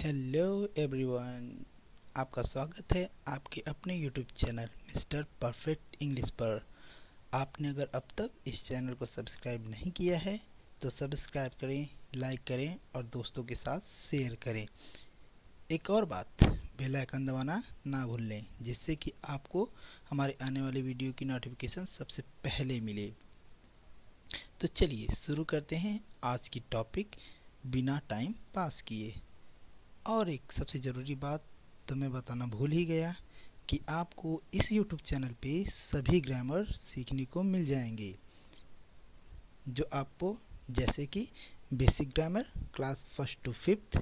Hello everyone, आपका स्वागत है आपके अपने YouTube channel mister perfect English पर। आपने अगर अब तक इस चैनल को सब्सक्राइब नहीं किया है तो सब्सक्राइब करें, लाइक करें और दोस्तों के साथ शेयर करें। एक और बात, बेल आइकन दबाना ना भूलें जिससे कि आपको हमारे आने वाले वीडियो की नोटिफिकेशन सबसे पहले मिले। तो चलिए शुरू करते हैं आज की टॉपिक बिना टाइम पास किए। और एक सबसे ज़रूरी बात तो मैं बताना भूल ही गया कि आपको इस YouTube चैनल पे सभी ग्रामर सीखने को मिल जाएंगे, जो आपको जैसे कि basic grammar class 1st to 5th,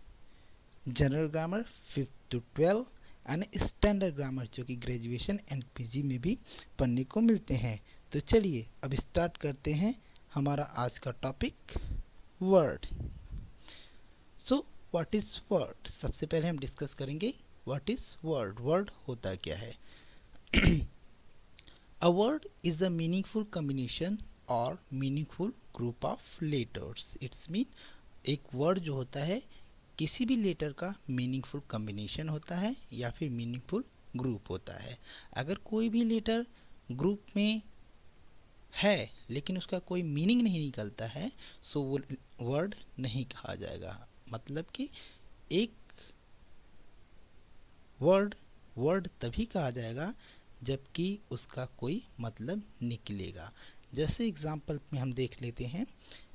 general grammar 5th to 12 and standard grammar जो कि ग्रेजुएशन एंड पीजी में भी पढ़ने को मिलते हैं। तो चलिए अब स्टार्ट करते हैं हमारा आज का topic word. So what is word? सबसे पहले हम डिस्कस करेंगे व्हाट इज़ वर्ड। वर्ड होता क्या है? A word is a meaningful combination or meaningful group of letters. It's mean एक वर्ड जो होता है किसी भी लेटर का मीनिंगफुल कॉम्बिनेशन होता है या फिर मीनिंगफुल ग्रुप होता है। अगर कोई भी लेटर ग्रुप में है लेकिन उसका कोई मीनिंग नहीं निकलता है सो वो वर्ड नहीं कहा जाएगा। मतलब कि एक वर्ड वर्ड तभी कहा जाएगा जबकि उसका कोई मतलब निकलेगा। जैसे एग्जाम्पल में हम देख लेते हैं।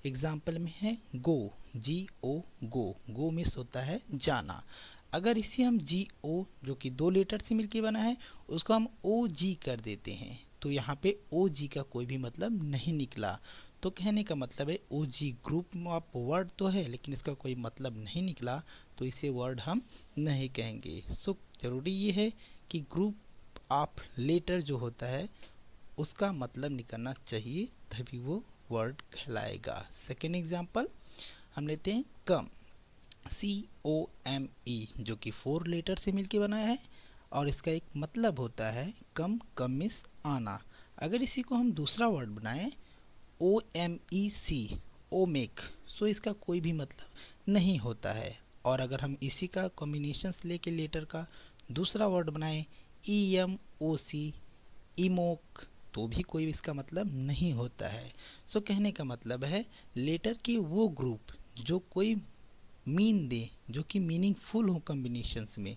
एग्जाम्पल में है गो, G-O, गो। गो मीन्स होता है जाना। अगर इसे हम G-O जो कि दो लेटर से मिलके बना है उसको हम O-G कर देते हैं तो यहाँ पे O-G का कोई भी मतलब नहीं निकला। तो कहने का मतलब है O-G ग्रुप ऑफ वर्ड तो है लेकिन इसका कोई मतलब नहीं निकला तो इसे वर्ड हम नहीं कहेंगे। सो जरूरी ये है कि ग्रुप ऑफ लेटर जो होता है उसका मतलब निकलना चाहिए तभी वो वर्ड कहलाएगा। सेकेंड एग्जाम्पल हम लेते हैं कम, COME जो कि 4 लेटर से मिलके बना है और इसका एक मतलब होता है कम। कम मीन्स आना। अगर इसी को हम दूसरा वर्ड बनाएं OMEC, ओमेक, सो इसका कोई भी मतलब नहीं होता है। और अगर हम इसी का कॉम्बिनेशंस लेके लेटर का दूसरा वर्ड बनाएं EMOC, इमोक, तो भी कोई इसका मतलब नहीं होता है। सो कहने का मतलब है लेटर की वो ग्रुप जो कोई मीन दे, जो कि मीनिंगफुल हो कॉम्बिनेशंस में,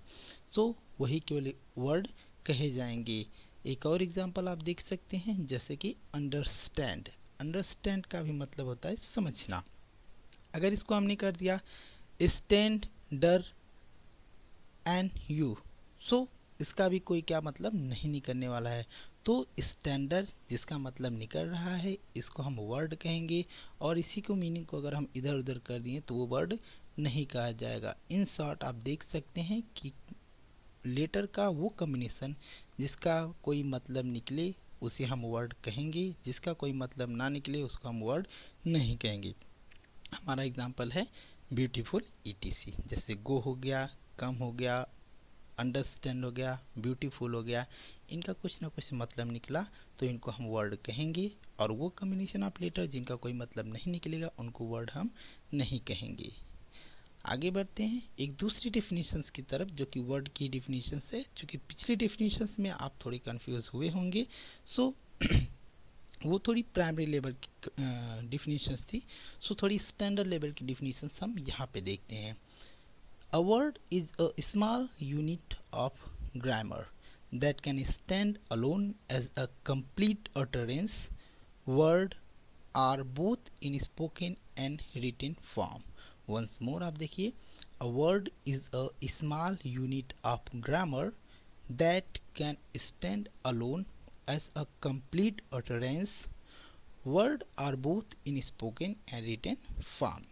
सो वही केवल वर्ड कहे जाएंगे। एक और एग्जांपल आप देख सकते हैं जैसे कि अंडरस्टैंड। अंडरस्टैंड का भी मतलब होता है समझना। अगर इसको हमने कर दिया स्टैंड डर एंड यू, सो इसका भी कोई क्या मतलब नहीं निकलने वाला है। तो स्टैंडर्ड जिसका मतलब निकल रहा है इसको हम वर्ड कहेंगे और इसी को मीनिंग को अगर हम इधर उधर कर दिए तो वो वर्ड नहीं कहा जाएगा। इन शॉर्ट आप देख सकते हैं कि लेटर का वो कॉम्बिनेशन जिसका कोई मतलब निकले उसे हम वर्ड कहेंगे, जिसका कोई मतलब ना निकले उसको हम वर्ड नहीं कहेंगे। हमारा एग्जांपल है ब्यूटीफुल ETC। जैसे गो हो गया, कम हो गया, अंडरस्टैंड हो गया, ब्यूटीफुल हो गया, इनका कुछ ना कुछ मतलब निकला तो इनको हम वर्ड कहेंगे और वो कॉम्बिनेशन ऑफ लेटर जिनका कोई मतलब नहीं निकलेगा उनको वर्ड हम नहीं कहेंगे। आगे बढ़ते हैं एक दूसरी डेफिनेशंस की तरफ जो कि वर्ड की डेफिनेशंस है, जो कि पिछली डेफिनेशंस में आप थोड़ी कंफ्यूज हुए होंगे। सो वो थोड़ी प्राइमरी लेवल की डेफिनेशंस थी। सो थोड़ी स्टैंडर्ड लेवल की डेफिनेशंस हम यहाँ पे देखते हैं। A word is a small unit of grammar that can stand alone as a complete utterance. Word are both in spoken and written form. Once more आप देखिए, a word is a small unit of grammar that can stand alone as a complete utterance. Word are both in spoken and written form.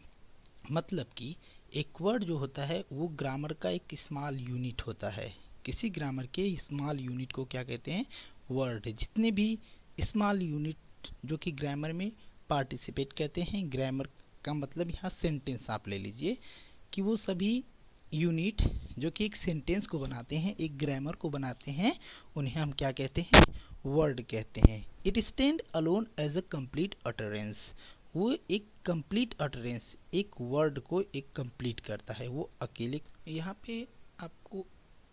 मतलब कि एक word जो होता है वो grammar का एक स्मॉल यूनिट होता है। किसी ग्रामर के स्मॉल यूनिट को क्या कहते हैं? वर्ड। जितने भी स्मॉल यूनिट जो कि ग्रामर में पार्टिसिपेट करते हैं, ग्रामर का मतलब यहाँ सेंटेंस आप ले लीजिए कि वो सभी यूनिट जो कि एक सेंटेंस को बनाते हैं, एक ग्रामर को बनाते हैं, उन्हें हम क्या कहते हैं? वर्ड कहते हैं। It stand alone as a complete utterance. वो एक कंप्लीट अटरेंस, एक वर्ड को एक कंप्लीट करता है वो अकेले। यहाँ पे आपको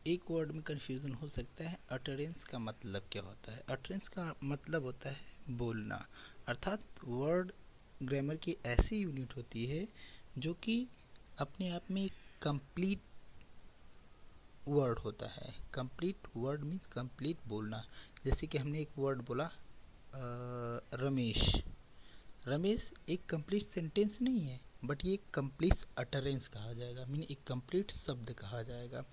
एक वर्ड में कंफ्यूजन हो सकता है, अटरेंस का मतलब क्या होता है। अटरेंस का मतलब होता है बोलना, अर्थात वर्ड ग्रामर की ऐसी यूनिट होती है जो कि अपने आप में एक कंप्लीट वर्ड होता है। कंप्लीट वर्ड मीन्स कंप्लीट बोलना। जैसे कि हमने एक वर्ड बोला रमेश। रमेश एक कंप्लीट सेंटेंस नहीं है, बट ये कंप्लीट अटरेंस कहा जाएगा, मीन एक कंप्लीट शब्द कहा जाएगा।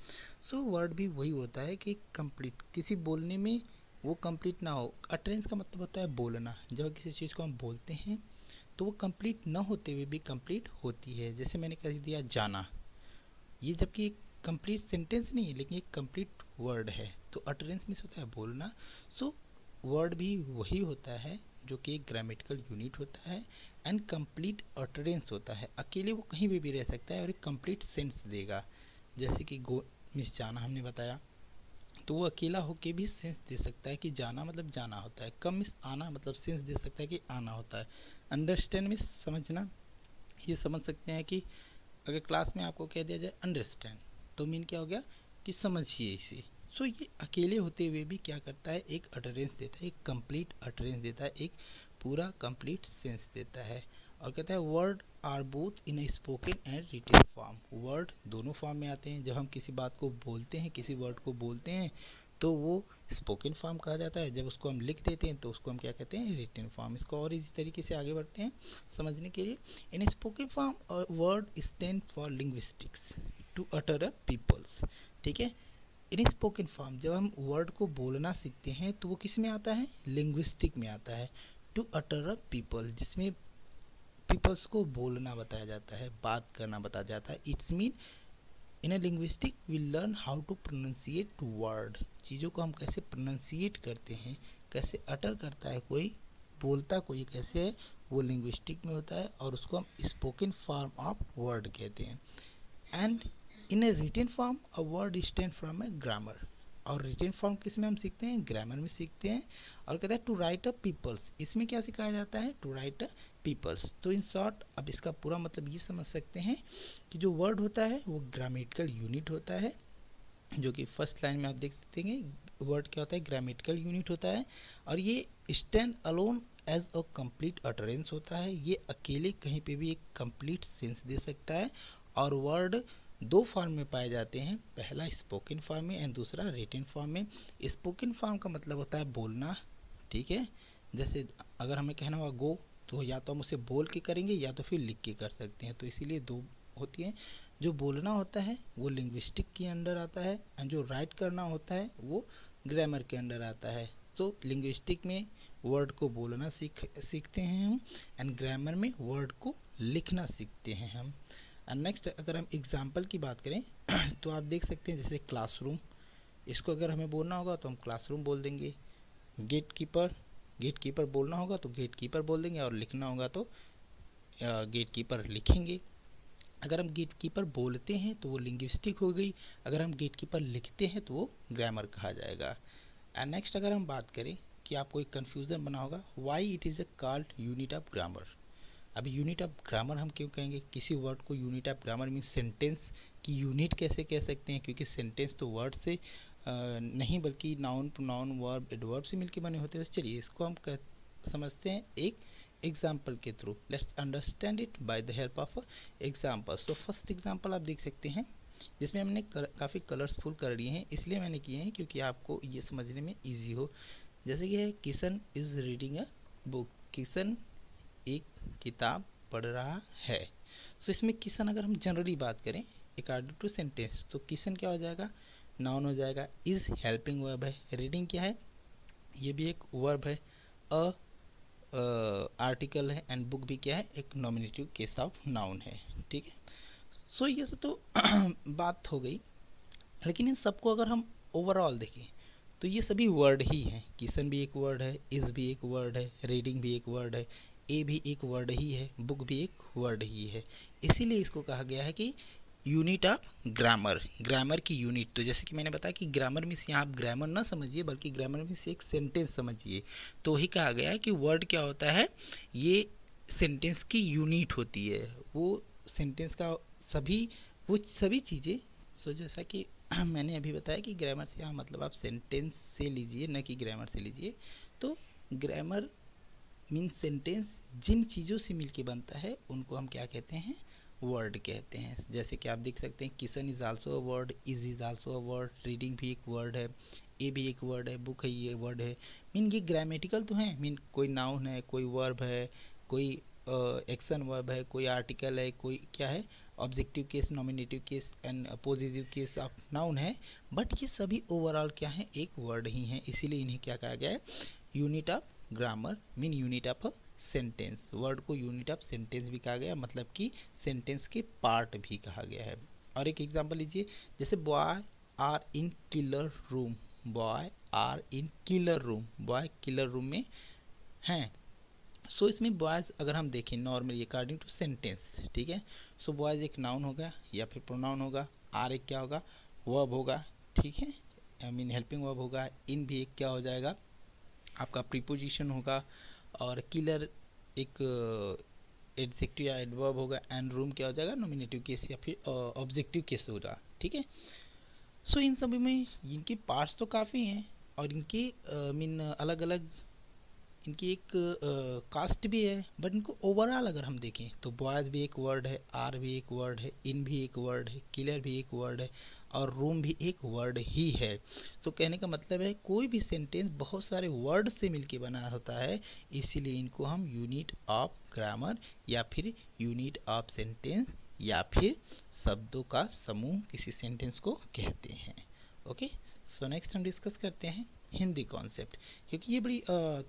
सो वर्ड भी वही होता है कि कंप्लीट, किसी बोलने में वो कंप्लीट ना हो। अटरेंस का मतलब होता है बोलना। जब किसी चीज़ को हम बोलते हैं तो वो कंप्लीट ना होते हुए भी कंप्लीट होती है। जैसे मैंने कह दिया जाना, ये जबकि एक कंप्लीट सेंटेंस नहीं है लेकिन एक कंप्लीट वर्ड है, तो अटरेंस मीन्स होता है बोलना। सो वर्ड भी वही होता है जो कि एक ग्रामेटिकल यूनिट होता है एंड कंप्लीट अटरेंस होता है। अकेले वो कहीं भी रह सकता है और एक कंप्लीट सेंस देगा। जैसे कि गो मिस जाना हमने बताया, तो वो अकेला होके भी सेंस दे सकता है कि जाना मतलब जाना होता है। कम मिस आना मतलब सेंस दे सकता है कि आना होता है। अंडरस्टैंड मिस समझना, ये समझ सकते हैं कि अगर क्लास में आपको कह दिया जाए अंडरस्टैंड, तो मीन क्या हो गया कि समझिए इसे। सो ये अकेले होते हुए भी क्या करता है, एक अटरेंस देता है, एक कंप्लीट अटरेंस देता है, एक पूरा कंप्लीट सेंस देता है। और कहता है word are both in a spoken and written form. Word दोनों फॉर्म में आते हैं। जब हम किसी बात को बोलते हैं, किसी वर्ड को बोलते हैं, तो वो स्पोकन फॉर्म कहा जाता है। जब उसको हम लिख देते हैं तो उसको हम क्या कहते हैं, रिटन फॉर्म। इसको और इसी तरीके से आगे बढ़ते हैं समझने के लिए। In spoken form word stand for linguistics to utter a peoples. ठीक है, इन स्पोकन फॉर्म जब हम वर्ड को बोलना सीखते हैं तो वो किस में आता है, लिंग्विस्टिक में आता है। टू अटर अ पीपल, जिसमें पीपल्स को बोलना बताया जाता है, बात करना बताया जाता है। It's mean in a linguistic we learn how to pronounciate word. चीज़ों को हम कैसे प्रोनाउंसिएट करते हैं, कैसे अटर करता है कोई, बोलता कोई कैसे है, वो लिंग्विस्टिक में होता है और उसको हम स्पोकन फॉर्म ऑफ वर्ड कहते हैं। And in a written form a word stand from a grammar. और रिटन फॉर्म किस में हम सीखते हैं, ग्रामर में सीखते हैं। और कहता है टू राइट अ पीपल्स, इसमें क्या सिखाया जाता है, टू राइट अ पीपल्स। तो इन शॉर्ट अब इसका पूरा मतलब ये समझ सकते हैं कि जो वर्ड होता है वो ग्रामेटिकल यूनिट होता है, जो कि फर्स्ट लाइन में आप देख सकते हैं वर्ड क्या होता है, ग्रामेटिकल यूनिट होता है। और ये stand alone as a complete utterance होता है। ये अकेले कहीं पे भी एक कंप्लीट सेंस दे सकता है। और वर्ड दो फॉर्म में पाए जाते हैं, पहला स्पोकन फॉर्म में एंड दूसरा रिटन फॉर्म में। स्पोकन फॉर्म का मतलब होता है बोलना। ठीक है, जैसे अगर हमें कहना होगा गो, तो या तो हम उसे बोल के करेंगे या तो फिर लिख के कर सकते हैं, तो इसीलिए दो होती हैं। जो बोलना होता है वो लिंग्विस्टिक के अंडर आता है एंड जो राइट करना होता है वो ग्रामर के अंडर आता है। तो लिंग्विस्टिक में वर्ड को बोलना सीखते हैं हम, एंड ग्रामर में वर्ड को लिखना सीखते हैं हम। एंड नेक्स्ट अगर हम एग्जाम्पल की बात करें तो आप देख सकते हैं जैसे क्लासरूम, इसको अगर हमें बोलना होगा तो हम क्लासरूम बोल देंगे। गेट कीपर, गेट कीपर बोलना होगा तो गेट कीपर बोल देंगे, और लिखना होगा तो गेट कीपर लिखेंगे। अगर हम गेट कीपर बोलते हैं तो वो लिंग्विस्टिक हो गई, अगर हम गेट कीपर लिखते हैं तो वो ग्रामर कहा जाएगा। एंड नेक्स्ट अगर हम बात करें कि आपको एक कन्फ्यूज़न बना होगा, why it is a called unit of grammar. अभी यूनिट ऑफ ग्रामर हम क्यों कहेंगे, किसी वर्ड को unit of grammar means sentence की यूनिट कैसे कह सकते हैं, क्योंकि सेंटेंस तो वर्ड से नहीं बल्कि नाउन प्रोनाउन वर्ब एडवर्ब से मिलकर बने होते हैं। तो चलिए इसको हम समझते हैं एक एग्जाम्पल के through. Let's understand it by the help of example. So first example आप देख सकते हैं जिसमें हमने काफ़ी कलर्सफुल कर लिए हैं, इसलिए मैंने किए हैं क्योंकि आपको ये समझने में ईजी हो। जैसे कि है Kishan is reading a book, Kishan एक किताब पढ़ रहा है। सो इसमें किशन अगर हम जनरली बात करें अकॉर्डिंग टू सेंटेंस, तो किशन क्या हो जाएगा, नाउन हो जाएगा। इज़ हेल्पिंग वर्ब है, रीडिंग क्या है, ये भी एक वर्ब है। अ आर्टिकल है, एंड बुक भी क्या है, एक नॉमिनेटिव केस ऑफ नाउन है। ठीक है, सो ये सब तो बात हो गई। लेकिन इन सबको अगर हम ओवरऑल देखें तो ये सभी वर्ड ही हैं। किशन भी एक वर्ड है, इज़ भी एक वर्ड है, रीडिंग भी एक वर्ड है, ए भी एक वर्ड ही है, बुक भी एक वर्ड ही है। इसीलिए इसको कहा गया है कि यूनिट ऑफ ग्रामर, ग्रामर की यूनिट। तो जैसे कि मैंने बताया कि ग्रामर मीन्स यहाँ आप ग्रामर ना समझिए बल्कि ग्रामर मीन्स एक सेंटेंस समझिए। तो वही कहा गया है कि वर्ड क्या होता है, ये सेंटेंस की यूनिट होती है, वो सेंटेंस का सभी चीज़ें। सो जैसा कि मैंने अभी बताया कि ग्रामर से यहाँ मतलब आप सेंटेंस से लीजिए, न कि ग्रामर से लीजिए। तो ग्रामर मीन्स सेंटेंस जिन चीज़ों से मिलके बनता है उनको हम क्या कहते हैं, वर्ड कहते हैं। जैसे कि आप देख सकते हैं kissing is also a word, is also a word, reading भी एक वर्ड है, ए भी एक वर्ड है, बुक है ये वर्ड है। मीन ये ग्रामेटिकल तो है, मीन कोई नाउन है, कोई वर्ब है, कोई एक्शन वर्ब है, कोई आर्टिकल है, कोई क्या है, objective case, nominative case and positive case of noun है। बट ये सभी ओवरऑल क्या है, एक वर्ड ही है, इसीलिए इन्हें क्या कहा गया है, unit of grammar mean unit of sentence. Word को यूनिट ऑफ सेंटेंस भी कहा गया, मतलब कि सेंटेंस के पार्ट भी कहा गया है। और एक एग्जांपल लीजिए, जैसे boy are in killer room, boy are in killer room, boy killer room में हैं। सो इसमें बॉयज़ अगर हम देखें नॉर्मली अकॉर्डिंग टू सेंटेंस, ठीक है। सो बॉयज़ एक नाउन होगा या फिर प्रोनाउन होगा, आर एक क्या होगा, वर्ब होगा, ठीक है, आई मीन हेल्पिंग वर्ब होगा, इन भी एक क्या हो जाएगा, आपका प्रीपोजिशन होगा, और किलर एक एडजेक्टिव या एडवर्ब होगा, एंड रूम क्या हो जाएगा, नॉमिनेटिव केस या फिर ऑब्जेक्टिव केस होगा, ठीक है। सो इन सभी में इनके पार्ट्स तो काफ़ी हैं, और इनके मीन अलग अलग इनकी एक कास्ट भी है। बट इनको ओवरऑल अगर हम देखें तो बॉयज़ भी एक वर्ड है, आर भी एक वर्ड है, इन भी एक वर्ड है, किलर भी एक वर्ड है, और रूम भी एक वर्ड ही है। तो कहने का मतलब है कोई भी सेंटेंस बहुत सारे वर्ड से मिलके बना होता है, इसीलिए इनको हम यूनिट ऑफ ग्रामर या फिर यूनिट ऑफ सेंटेंस या फिर शब्दों का समूह किसी सेंटेंस को कहते हैं। ओके, सो नेक्स्ट हम डिस्कस करते हैं हिंदी कॉन्सेप्ट, क्योंकि ये बड़ी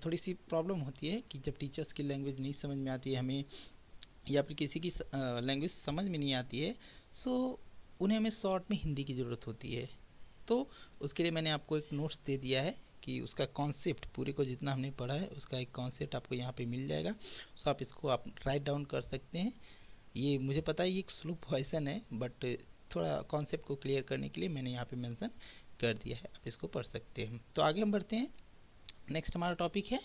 थोड़ी सी प्रॉब्लम होती है कि जब टीचर्स की लैंग्वेज नहीं समझ में आती है हमें, या फिर किसी की लैंग्वेज समझ में नहीं आती है, सो उन्हें हमें शॉर्ट में हिंदी की ज़रूरत होती है। तो उसके लिए मैंने आपको एक नोट्स दे दिया है कि उसका कॉन्सेप्ट पूरे को जितना हमने पढ़ा है उसका एक कॉन्सेप्ट आपको यहाँ पे मिल जाएगा। सो आप इसको आप राइट डाउन कर सकते हैं। ये मुझे पता है ये एक स्लो पॉइसन है, बट थोड़ा कॉन्सेप्ट को क्लियर करने के लिए मैंने यहाँ पे मेंशन कर दिया है, आप इसको पढ़ सकते हैं। तो आगे हम बढ़ते हैं। नेक्स्ट हमारा टॉपिक है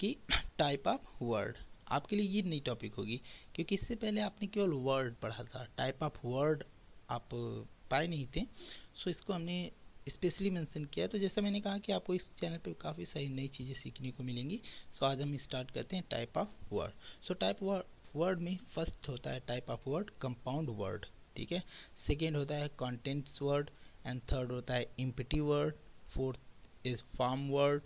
कि टाइप ऑफ वर्ड। आपके लिए ये नई टॉपिक होगी, क्योंकि इससे पहले आपने केवल वर्ड पढ़ा था, टाइप ऑफ वर्ड आप पाए नहीं थे। सो इसको हमने स्पेशली मेंशन किया है। तो जैसा मैंने कहा कि आपको इस चैनल पे काफ़ी सारी नई चीज़ें सीखने को मिलेंगी। सो आज हम स्टार्ट करते हैं type of word. So type word में फर्स्ट होता है type of word compound word, ठीक है। सेकेंड होता है कॉन्टेंट्स वर्ड, एंड थर्ड होता है empty word, fourth is form word,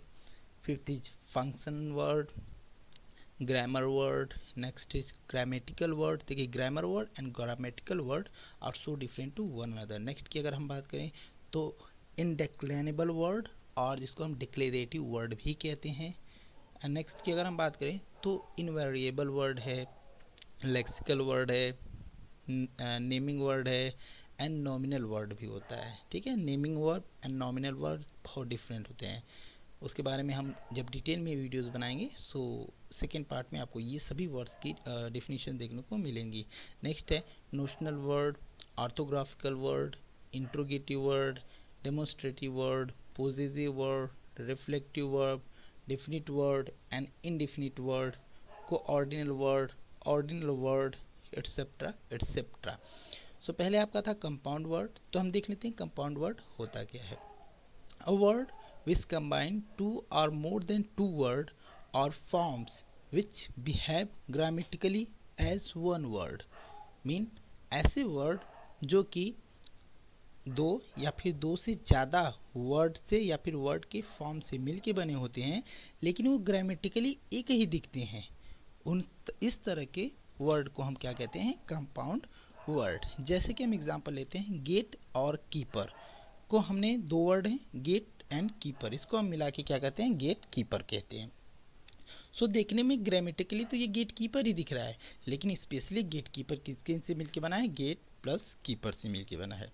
fifth is function word, grammar word, next is grammatical word. देखिए grammar word and grammatical word are so different to one another. Next की अगर हम बात करें तो इनडेक्लेनेबल word, और जिसको हम डिक्लेरेटिव वर्ड भी कहते हैं। एंड नेक्स्ट की अगर हम बात करें तो इनवेरिएबल वर्ड है, लेक्सिकल वर्ड है, नेमिंग वर्ड है, एंड नॉमिनल वर्ड भी होता है, ठीक है। Naming word and nominal word बहुत डिफरेंट होते हैं, उसके बारे में हम जब डिटेल में वीडियोस बनाएंगे। सो सेकेंड पार्ट में आपको ये सभी वर्ड्स की डेफिनेशन देखने को मिलेंगी। नेक्स्ट है notional word, orthographical word, interrogative word, demonstrative word, possessive word, reflective verb, definite word and indefinite word, coordinal word, ordinal word, etcetera etcetera. So पहले आपका था कंपाउंड वर्ड, तो हम देख लेते हैं कंपाउंड वर्ड होता क्या है। A word which combine two or more than two word or forms which behave grammatically as one word, mean ऐसे वर्ड जो कि दो या फिर दो से ज़्यादा वर्ड से या फिर वर्ड के फॉर्म से मिलके बने होते हैं, लेकिन वो ग्रामेटिकली एक ही दिखते हैं, इस तरह के वर्ड को हम क्या कहते हैं, कंपाउंड वर्ड। जैसे कि हम एग्जांपल लेते हैं गेट और कीपर को, हमने दो वर्ड हैं गेट एंड कीपर, इसको हम मिला के क्या कहते हैं, गेट कीपर कहते हैं। सो देखने में ग्रामेटिकली तो ये गेट कीपर ही दिख रहा है, लेकिन स्पेशली गेट कीपर किसके से मिलके बना है, गेट प्लस कीपर से मिलके बना है।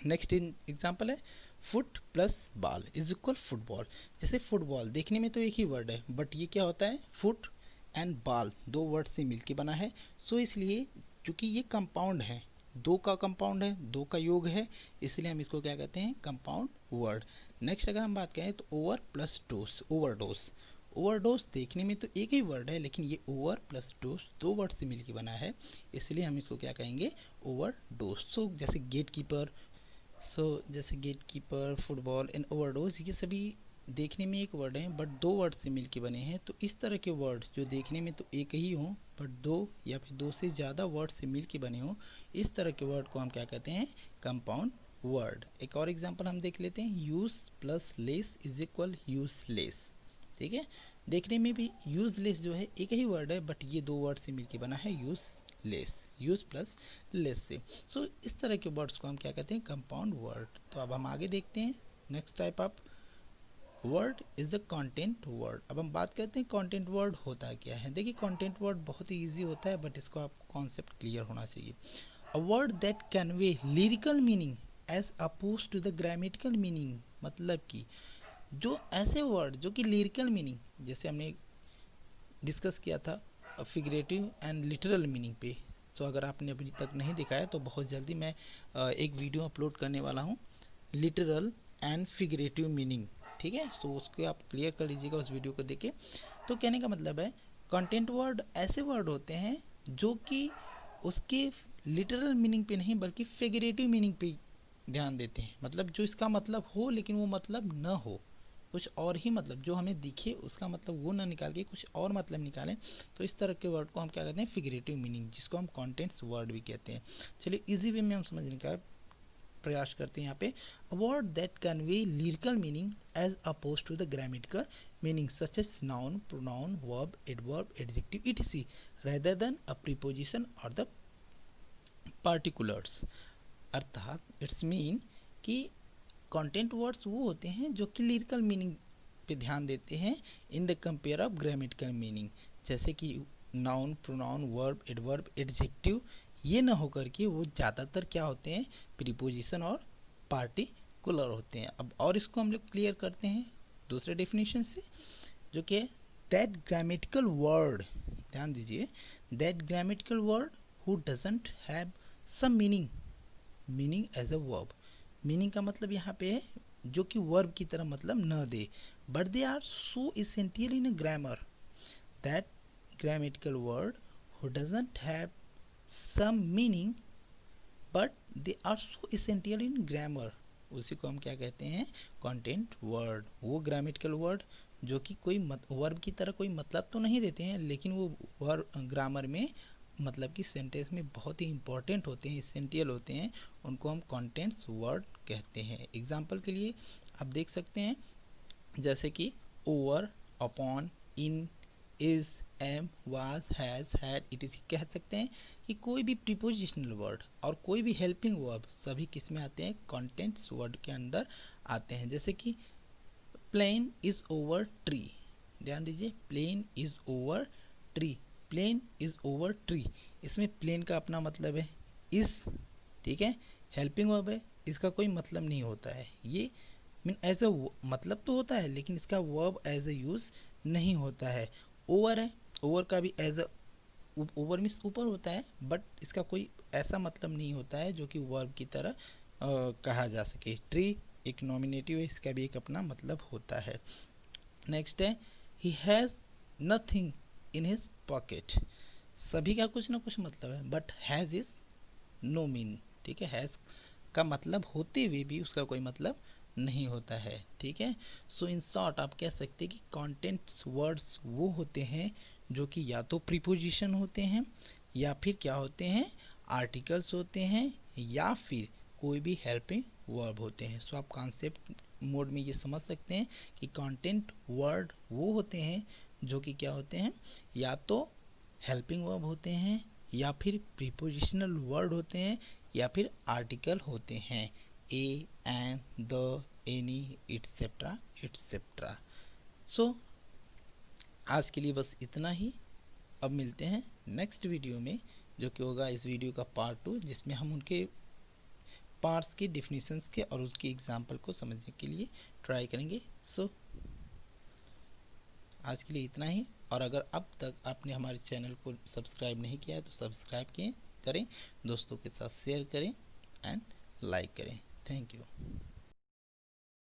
नेक्स्ट एग्जांपल है foot plus ball is equal football. जैसे फुटबॉल देखने में तो एक ही वर्ड है, बट ये क्या होता है, फुट एंड बॉल दो वर्ड से मिलके बना है। सो इसलिए क्योंकि ये कंपाउंड है, दो का कंपाउंड है, दो का योग है, इसलिए हम इसको क्या कहते हैं, कंपाउंड वर्ड। नेक्स्ट अगर हम बात करें तो over plus dose, overdose, overdose देखने में तो एक ही वर्ड है, लेकिन ये ओवर प्लस डोज दो वर्ड से मिलकर बना है, इसलिए हम इसको क्या कहेंगे, ओवरडोज। सो जैसे gate keeper, football and overdose, ये सभी देखने में एक वर्ड हैं बट दो वर्ड से मिलके बने हैं। तो इस तरह के वर्ड जो देखने में तो एक ही हों बट दो या फिर दो से ज़्यादा वर्ड से मिलके बने हों, इस तरह के वर्ड को हम क्या कहते हैं, कंपाउंड वर्ड। एक और एग्जांपल हम देख लेते हैं, use plus less is equal useless. ठीक है, देखने में भी यूजलेस जो है एक ही वर्ड है बट ये दो वर्ड से मिलके बना है यूजलेस, यूज प्लस लेस से। सो इस तरह के वर्ड्स को हम क्या कहते हैं, कंपाउंड वर्ड। तो अब हम आगे देखते हैं, next type of word is the content word. अब हम बात करते हैं कंटेंट वर्ड होता क्या है। देखिए कंटेंट वर्ड बहुत ही ईजी होता है बट इसको आपको कॉन्सेप्ट क्लियर होना चाहिए। A word that convey lyrical meaning as oppose to the grammatical meaning, मतलब कि जो ऐसे वर्ड जो कि लिरिकल मीनिंग, जैसे हमने डिस्कस किया था फिगरेटिव एंड लिटरल मीनिंग पे। सो अगर आपने अभी तक नहीं देखा है तो बहुत जल्दी मैं एक वीडियो अपलोड करने वाला हूँ, लिटरल एंड फिगरेटिव मीनिंग। ठीक है, सो उसको आप क्लियर कर लीजिएगा उस वीडियो को देखे। तो कहने का मतलब है कंटेंट वर्ड ऐसे वर्ड होते हैं जो कि उसके लिटरल मीनिंग पे नहीं बल्कि फिगरेटिव मीनिंग पे ध्यान देते हैं। मतलब जो इसका मतलब हो लेकिन वो मतलब न हो, कुछ और ही मतलब जो हमें दिखे उसका मतलब वो ना निकाल के कुछ और मतलब निकालें, तो इस तरह के वर्ड को हम क्या कहते हैं, फिगरेटिव मीनिंग, जिसको हम कॉन्टेंट्स वर्ड भी कहते हैं। चलिए इजी वे में हम समझने का प्रयास करते हैं। यहाँ पे a word that convey lyrical meaning as oppose to the grammatical meaning such as noun, pronoun, verb, adverb, adjective etc rather than a preposition और द पार्टिकुलर्स। अर्थात इट्स मीन कि कंटेंट वर्ड्स वो होते हैं जो कि लिरिकल मीनिंग पे ध्यान देते हैं in the compare of grammatical meaning, जैसे कि noun, pronoun, verb, adverb, adjective, ये ना होकर के वो ज़्यादातर क्या होते हैं, प्रीपोजिशन और पार्टिकुलर होते हैं। अब और इसको हम लोग क्लियर करते हैं दूसरे डेफिनेशन से, जो कि है दैट ग्रामेटिकल वर्ड, ध्यान दीजिए, that grammatical word who doesn't have some meaning as a verb. मीनिंग का मतलब यहाँ पे है जो कि वर्ब की तरह मतलब न दे, but they are so essential in grammar that grammatical word who doesn't have some meaning but they are so essential in grammar, उसी को हम क्या कहते हैं, कंटेंट वर्ड। वो ग्रामेटिकल वर्ड जो कि कोई वर्ब की तरह कोई मतलब तो नहीं देते हैं लेकिन वो वर्ब ग्रामर में मतलब कि सेंटेंस में बहुत ही इंपॉर्टेंट होते हैं, इसेंशियल होते हैं, उनको हम कंटेंट्स वर्ड कहते हैं। एग्जाम्पल के लिए आप देख सकते हैं जैसे कि over, upon, in, is, am, was, has, had, it is, कह सकते हैं कि कोई भी प्रीपोजिशनल वर्ड और कोई भी हेल्पिंग वर्ब सभी किस में आते हैं, कंटेंट्स वर्ड के अंदर आते हैं। जैसे कि प्लेन इज ओवर ट्री, ध्यान दीजिए, plane is over tree, plane is over tree, इसमें प्लेन का अपना मतलब है इज, ठीक है, हेल्पिंग वर्ब है, इसका कोई मतलब नहीं होता है, ये मीन एज अ मतलब तो होता है लेकिन इसका वर्ब एज अ यूज नहीं होता है। ओवर है, ओवर का भी एज अ, ओवर मीन्स ऊपर होता है बट इसका कोई ऐसा मतलब नहीं होता है जो कि वर्ब की तरह कहा जा सके। ट्री एक नॉमिनेटिव है, इसका भी एक अपना मतलब होता है। नेक्स्ट है he has nothing in his pocket, सभी का कुछ ना कुछ मतलब है but has is no mean, ठीक है, हैज़ का मतलब होते हुए भी उसका कोई मतलब नहीं होता है। ठीक है, सो इन शॉर्ट आप कह सकते हैं कि कॉन्टेंट्स वर्ड्स वो होते हैं जो कि या तो प्रीपोजिशन होते हैं या फिर क्या होते हैं, आर्टिकल्स होते हैं या फिर कोई भी हेल्पिंग वर्ब होते हैं। सो आप कॉन्सेप्ट मोड में ये समझ सकते हैं कि कंटेंट वर्ड वो होते हैं जो कि क्या होते हैं, या तो हेल्पिंग वर्ब होते हैं या फिर प्रीपोजिशनल वर्ड होते हैं या फिर आर्टिकल होते हैं, a, an, the, any, etcetera etcetera. So आज के लिए बस इतना ही, अब मिलते हैं नेक्स्ट वीडियो में जो कि होगा इस वीडियो का पार्ट 2, जिसमें हम उनके पार्ट्स के डिफिनीशंस के और उसके एग्जाम्पल को समझने के लिए ट्राई करेंगे। सो आज के लिए इतना ही, और अगर अब तक आपने हमारे चैनल को सब्सक्राइब नहीं किया है तो सब्सक्राइब करें, दोस्तों के साथ शेयर करें एंड लाइक करें। Thank you.